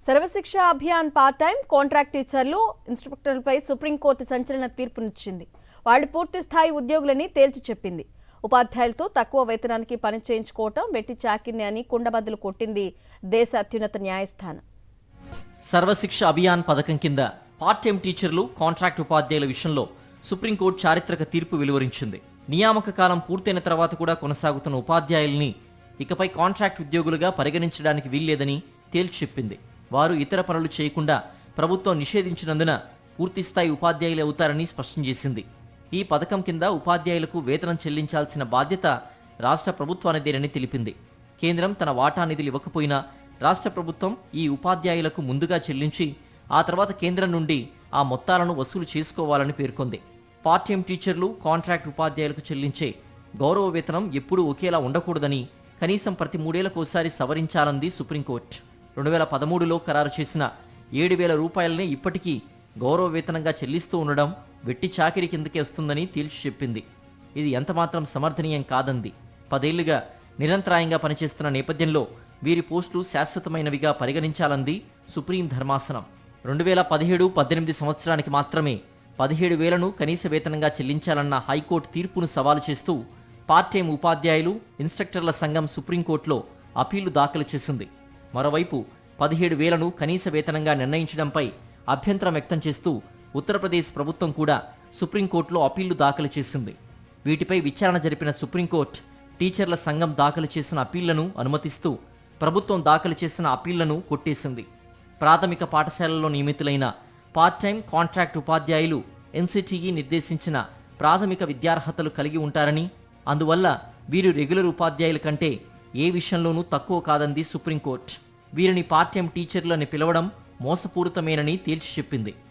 Sarva Shiksha Abhiyan part time contract టీచర్లు ఇన్స్ట్రక్టర్లపై supreme court సంచలన తీర్పునిచ్చింది. వాళ్ళు పూర్తి స్థాయి ఉద్యోగులని తేల్చి చెప్పింది. ఉపాధ్యాయులతో తక్కువ వేతనానికి పని చేయించుకోవటం వెట్టి చాకిర్ని అని కుండబద్దలు కొట్టింది దేశ అత్యున్నత న్యాయస్థానం. సర్వశిక్ష అభియాన్ పథకం కింద పార్ట్ టైం టీచర్లు కాంట్రాక్ట్ ఉపాధ్యాయుల విషయంలో సుప్రీంకోర్టు చారిత్రక తీర్పు వెలువరించింది. నియామక కాలం పూర్తయిన తర్వాత కూడా కొనసాగుతున్న ఉపాధ్యాయుల్ని ఇకపై కాంట్రాక్ట్ ఉద్యోగులుగా పరిగణించడానికి వీల్లేదని తేల్చి చెప్పింది. వారు ఇతర పనులు చేయకుండా ప్రభుత్వం నిషేధించినందున పూర్తిస్థాయి ఉపాధ్యాయులే అవుతారని స్పష్టం చేసింది. ఈ పథకం కింద ఉపాధ్యాయులకు వేతనం చెల్లించాల్సిన బాధ్యత రాష్ట్ర ప్రభుత్వానిదేనని తెలిపింది. కేంద్రం తన వాటా నిధులు ఇవ్వకపోయినా రాష్ట్ర ప్రభుత్వం ఈ ఉపాధ్యాయులకు ముందుగా చెల్లించి ఆ తర్వాత కేంద్రం నుండి ఆ మొత్తాలను వసూలు చేసుకోవాలని పేర్కొంది. పార్ట్ టైం టీచర్లు కాంట్రాక్ట్ ఉపాధ్యాయులకు చెల్లించే గౌరవ వేతనం ఎప్పుడూ ఒకేలా ఉండకూడదని కనీసం ప్రతి 3 ఏళ్లకోసారి సవరించాలంది సుప్రీంకోర్టు. 2013లో ఖరారు చేసిన 7,000 రూపాయలనే ఇప్పటికీ గౌరవ వేతనంగా చెల్లిస్తూ ఉండడం వెట్టి చాకిరీ కిందకే వస్తుందని తేల్చి చెప్పింది. ఇది ఎంతమాత్రం సమర్థనీయం కాదంది. 10 ఏళ్లుగా నిరంతరాయంగా పనిచేస్తున్న నేపథ్యంలో వీరి పోస్టులు శాశ్వతమైనవిగా పరిగణించాలంది సుప్రీం ధర్మాసనం. 2017-18 సంవత్సరానికి మాత్రమే 17,000ను కనీస వేతనంగా చెల్లించాలన్న హైకోర్టు తీర్పును సవాలు చేస్తూ పార్ట్ టైం ఉపాధ్యాయులు ఇన్స్ట్రక్టర్ల సంఘం సుప్రీంకోర్టులో అప్పీలు దాఖలు చేసింది. మరోవైపు 17,000ను కనీస వేతనంగా నిర్ణయించడంపై అభ్యంతరం వ్యక్తం చేస్తూ ఉత్తరప్రదేశ్ ప్రభుత్వం కూడా సుప్రీంకోర్టులో అప్పీళ్లు దాఖలు చేసింది. వీటిపై విచారణ జరిపిన సుప్రీంకోర్టు టీచర్ల సంఘం దాఖలు చేసిన అప్పీళ్లను అనుమతిస్తూ ప్రభుత్వం దాఖలు చేసిన అప్పీళ్లను కొట్టేసింది. ప్రాథమిక పాఠశాలల్లో నియమితులైన పార్ట్ టైం కాంట్రాక్ట్ ఉపాధ్యాయులు ఎన్సిటిఈ నిర్దేశించిన ప్రాథమిక విద్యార్హతలు కలిగి ఉంటారని, అందువల్ల వీరు రెగ్యులర్ ఉపాధ్యాయుల కంటే ఏ విషయంలోనూ తక్కువ కాదంది సుప్రీంకోర్టు. వీరిని పార్ట్ టైం టీచర్లు అని పిలవడం మోసపూరితమేనని తేల్చి చెప్పింది.